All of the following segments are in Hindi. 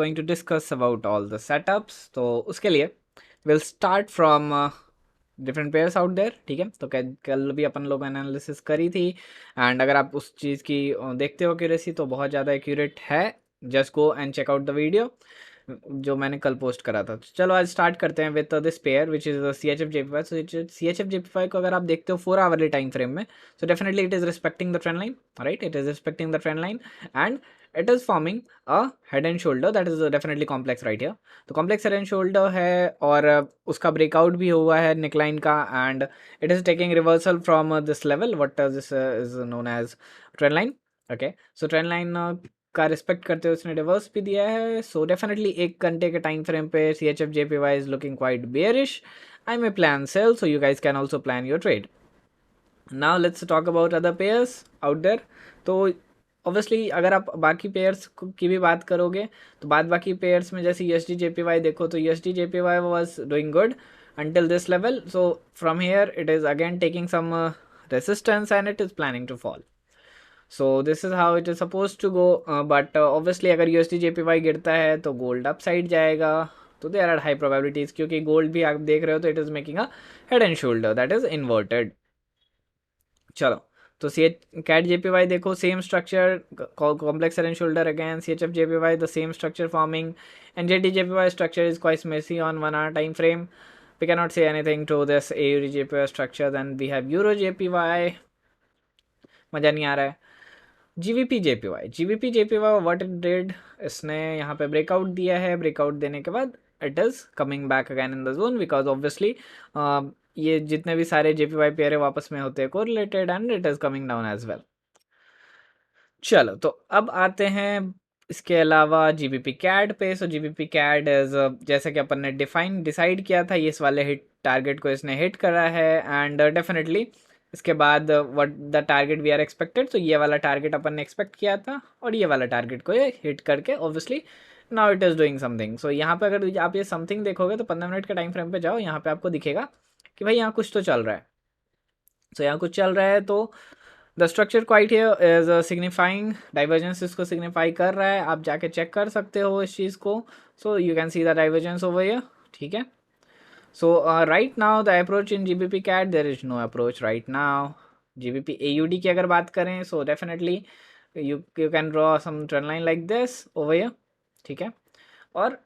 going to discuss about all the setups. तो उसके लिए we'll start from different pairs out there, ठीक है। तो कल भी अपन लोग एनालिसिस करी थी, एंड अगर आप उस चीज़ की देखते हो एक्यूरेसी तो बहुत ज़्यादा एक्यूरेट है। Just go and check out the video जो मैंने कल पोस्ट करा था। तो चलो आज स्टार्ट करते हैं with this pair which is C H F J P five. So C H F J P five को अगर आप देखते हो 4 आवरली टाइम फ्रेम में, so definitely it is respecting the trend line, right? It is respecting the trend line, and it is forming a head and shoulder that is definitely complex right here. तो complex head and shoulder है, और उसका breakout भी हुआ है neckline का, and it is taking reversal from this level what this is known as trend line. Okay, so trend line का रिस्पेक्ट करते हुए उसने रिवर्स भी दिया है। सो डेफिनेटली 1 घंटे के टाइम फ्रेम पे C H F J P Y is looking quite bearish. I may plan sell, so you guys can also plan your trade. Now let's talk about other pairs out there. तो ऑब्वियसली अगर आप बाकी पेयर्स की भी बात करोगे तो बाद बाकी पेयर्स में जैसे यूएसडी जेपीवाई देखो, तो USD JPY was doing good until this level. So from here it is again taking some resistance and it is planning to fall. So this is how it is supposed to go, but obviously अगर यूएसडी जेपीवाई गिरता है तो गोल्ड अप साइड जाएगा। तो देयर आर हाई प्रोबेबिलिटीज, क्योंकि गोल्ड भी आप देख रहे हो तो it is making a head and shoulder that is inverted. चलो, तो C H CAD J P Y देखो, same structure, complex head and shoulder again C H F J P Y the same structure forming, and J D J P Y structure is quite messy on 1 hour time frame. We cannot say anything to this AUD JPY structure. Then we have Euro JPY, मज़ा नहीं आ रहा है। GBP JPY, GBP JPY what it did, इसने यहाँ पे ब्रेकआउट दिया है। ब्रेकआउट देने के बाद it is coming back again in the zone, because obviously ये जितने भी सारे JPY पेयर है वापस में होते हैं correlated, and it is coming down as well. चलो, तो अब आते हैं इसके अलावा जीबीपी कैड पे। सो जीबीपी कैड इज जैसा कि अपन ने डिसाइड किया था, ये इस वाले हिट टारगेट को इसने हिट करा है, एंड डेफिनेटली इसके बाद what the target we are expected, तो ये वाला टारगेट अपन ने एक्सपेक्ट किया था और ये वाला टारगेट को ये हिट करके obviously now it is doing something. So यहाँ पे अगर आप ये समथिंग देखोगे तो 15 मिनट के टाइम फ्रेम पे जाओ, यहाँ पे आपको दिखेगा कि भाई यहाँ कुछ तो चल रहा है। सो यहाँ कुछ चल रहा है, तो the structure quite here is signifying divergence, इसको सिग्निफाई कर रहा है। आप जाके चेक कर सकते हो इस चीज़ को। So you can see the divergence over here, ठीक है। So right now the approach in GBP CAD, there is no approach right now. GBP AUD की अगर बात करें, so definitely you can draw some trend line like this over here, ठीक है। और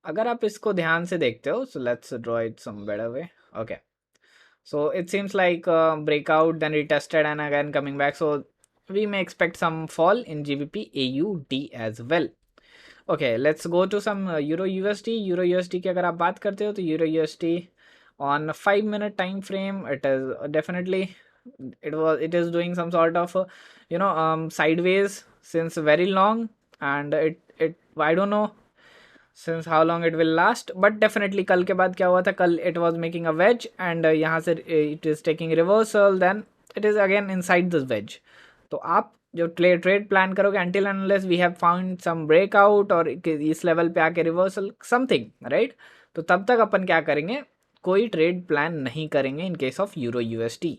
अगर आप इसको ध्यान से देखते हो, so let's draw it some better way, okay. So it seems like breakout, then retested, and again coming back. So we may expect some fall in GBP AUD as well. Okay, let's go to some Euro USD. Euro USD की अगर आप बात करते हो तो Euro USD on 5 minute time frame, it is definitely it is doing some sort of sideways since very long, and it I don't know since how long it will last, but definitely कल के बाद क्या हुआ था, कल it was making a wedge, and यहाँ से it is taking reversal, then it is again inside this wedge. तो आप जो ट्रेड प्लान करोगे until unless we have found some breakout और इस लेवल पे आके रिवर्सल समथिंग, राइट, तो तब तक अपन क्या करेंगे, कोई ट्रेड प्लान नहीं करेंगे in case of euro USD,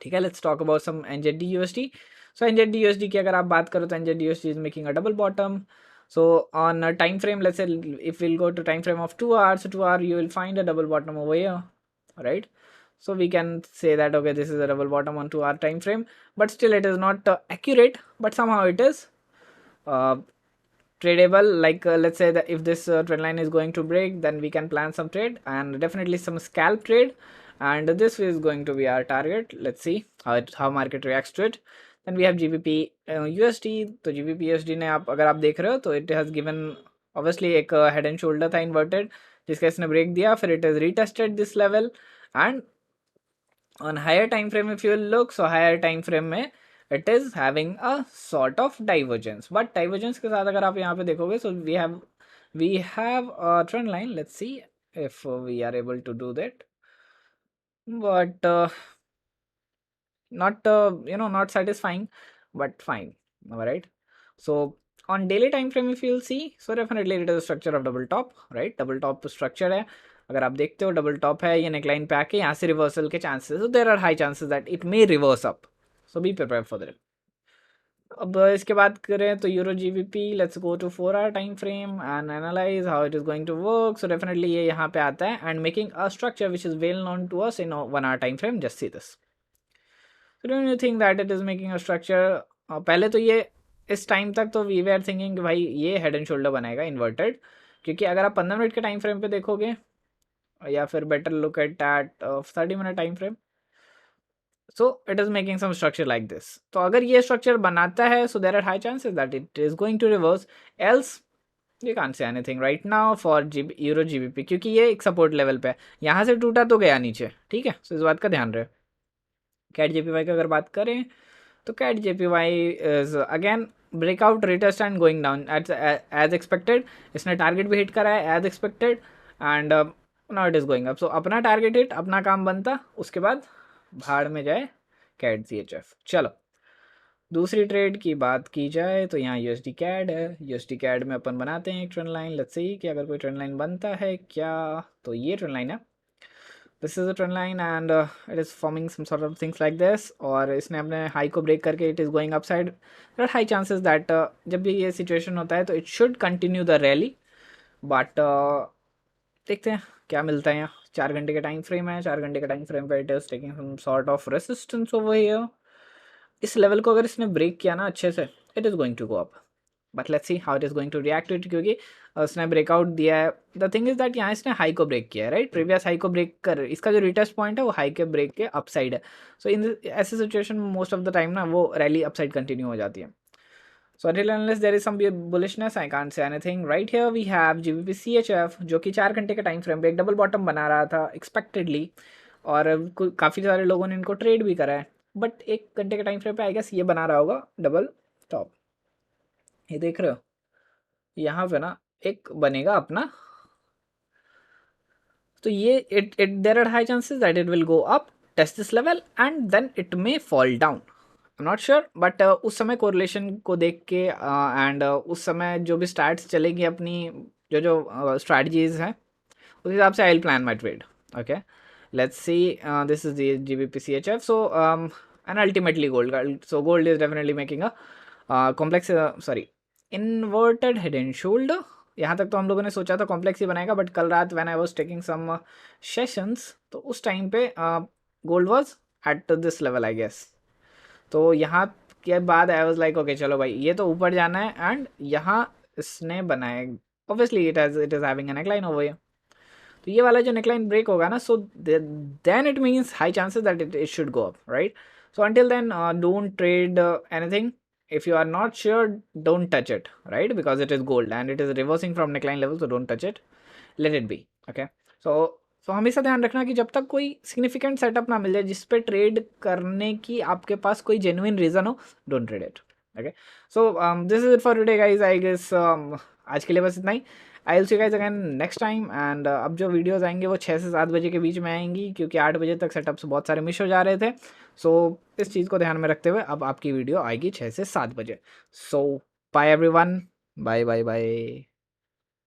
ठीक है। Let's talk about some NZD USD. So NZD USD की अगर आप बात करो तो NZD USD is making a double bottom. So on a time frame, let's say if we'll go to time frame of 2 hours, so 2 hour you will find a double bottom over here, right? So we can say that okay, this is a double bottom on 2 hour time frame, but still it is not accurate, but somehow it is tradable. Like let's say that if this trend line is going to break, then we can plan some trade and definitely some scalp trade, and this is going to be our target. Let's see how market reacts to it. Then we have GBP USD. तो GBP USD ने आप अगर आप देख रहे हो तो it has given obviously एक head and shoulder था inverted, जिसका इसने ब्रेक दिया, फिर it has retested this level, and on higher time frame if you look, so higher time frame में it is having a sort of divergence, but divergence के साथ अगर आप यहाँ पे देखोगे, so we have a trend line. Let's see if we are able to do that, but not not satisfying, but fine, all right. So on daily time frame if you'll see, so definitely it is a structure of double top, right? double top structure है, अगर आप देखते हो डबल टॉप है, ये नेकलाइन पे आके यहाँ से रिवर्सल के chances, so there are high chances that it may reverse up, so be prepared for that. अब इसके बात करें तो euro GBP, let's go to 4 hour time frame and analyse how it is going to work. So definitely ये यहाँ पे आता है and making a structure which is well known to us in 1 hour time frame. Just see this. So don't you think that it is making a structure? पहले तो ये इस टाइम तक तो वी वर थिंकिंग कि भाई ये हेड एंड शोल्डर बनाएगा इन्वर्टेड, क्योंकि अगर आप 15 मिनट के टाइम फ्रेम पे देखोगे या फिर better look at that 30 minute time frame, so it is making some structure like this. तो अगर ये स्ट्रक्चर बनाता है so there are high chances that it is going to reverse, else you can't say anything right now for euro GBP, क्योंकि ये एक सपोर्ट लेवल पे है, यहाँ से टूटा तो गया नीचे, ठीक है। सो इस बात का ध्यान रहे। कैट जेपीवाई की अगर बात करें तो CAD JPY is again breakout, retest and going down as expected. इसने टारगेट भी हिट करा है as expected and now it is going up. So अपना टारगेट हिट, अपना काम बनता, उसके बाद भाड़ में जाए कैट CHF। चलो दूसरी ट्रेड की बात की जाए तो यहाँ USD कैड है। USD कैड में अपन बनाते हैं एक ट्रेंड लाइन। लेट्स सी कि अगर कोई ट्रेंड लाइन बनता है क्या, तो ये ट्रेंड लाइन है। This is a trend line and it is forming some sort of things like this, और इसने अपने हाई को ब्रेक करके it is going upside. There are high chances that जब भी ये सिचुएशन होता है तो it should continue the rally, but देखते हैं क्या मिलता है। यहाँ 4 घंटे का टाइम फ्रेम है, 4 घंटे का टाइम फ्रेम पे it is taking some sort of resistance over here. इस लेवल को अगर इसने ब्रेक किया ना अच्छे से, it is going to go up, but let's see how it is going to react it, क्योंकि उसने ब्रेकआउट दिया है। द थिंग इज दैट यहाँ इसने हाई को ब्रेक किया है, राइट। प्रीवियस हाई को ब्रेक कर, इसका जो रिटेस्ट पॉइंट है वो हाई के ब्रेक के अपसाइड है। सो इन ऐसे सिचुएशन में मोस्ट ऑफ द टाइम ना वो रैली अपसाइड कंटिन्यू हो जाती है। So until unless there is some bullishness, I can't say anything. Right here we have GBP CHF जो कि 4 घंटे के टाइम फ्रेम पे एक डबल बॉटम बना रहा था एक्सपेक्टेडली, और काफ़ी सारे लोगों ने इनको ट्रेड भी करा है, बट 1 घंटे के टाइम फ्रेम पे आई गेस ये बना रहा होगा डबल टॉप। ये देख रहे हो यहाँ पे ना एक बनेगा अपना, तो ये it there are high chances that it will go up, test this level and then it may fall down. I am not sure, but उस समय कोरिलेशन को देख के एंड उस समय जो भी स्टार्ट्स चलेगी अपनी जो जो स्ट्रैटेजीज हैं उस हिसाब से I will plan my trade. Okay let's see, this is the GBP CHF। So and ultimately gold, so gold is definitely making a complex, sorry inverted head and shoulder. यहाँ तक तो हम लोगों ने सोचा था कॉम्प्लेक्स ही बनाएगा, बट कल रात when I was taking some sessions तो उस टाइम पे gold was at this level I guess. तो यहाँ के बाद आई वाज लाइक ओके चलो भाई ये तो ऊपर जाना है, एंड यहाँ इसने बनाया obviously it is having an neckline over here. तो ये वाला जो नेकलाइन ब्रेक होगा ना, so then it means high chances that it should go up, right. So until then don't trade anything if you are not sure, don't touch it, right, because it is gold and it is reversing from neckline level, so don't touch it, let it be, okay। so हमेशा ध्यान रखना कि जब तक कोई significant setup ना मिल जाए जिस पे ट्रेड करने की आपके पास कोई genuine reason हो, don't trade it, okay। so this is it for today guys, I guess आज के लिए बस इतना ही। I will see guys again next time and अब जो वीडियोस आएंगे वो 6 से 7 बजे के बीच में आएंगी, क्योंकि 8 बजे तक सेटअप्स बहुत सारे मिस हो जा रहे थे। सो इस चीज़ को ध्यान में रखते हुए अब आपकी वीडियो आएगी 6 से 7 बजे। So bye everyone, bye bye bye.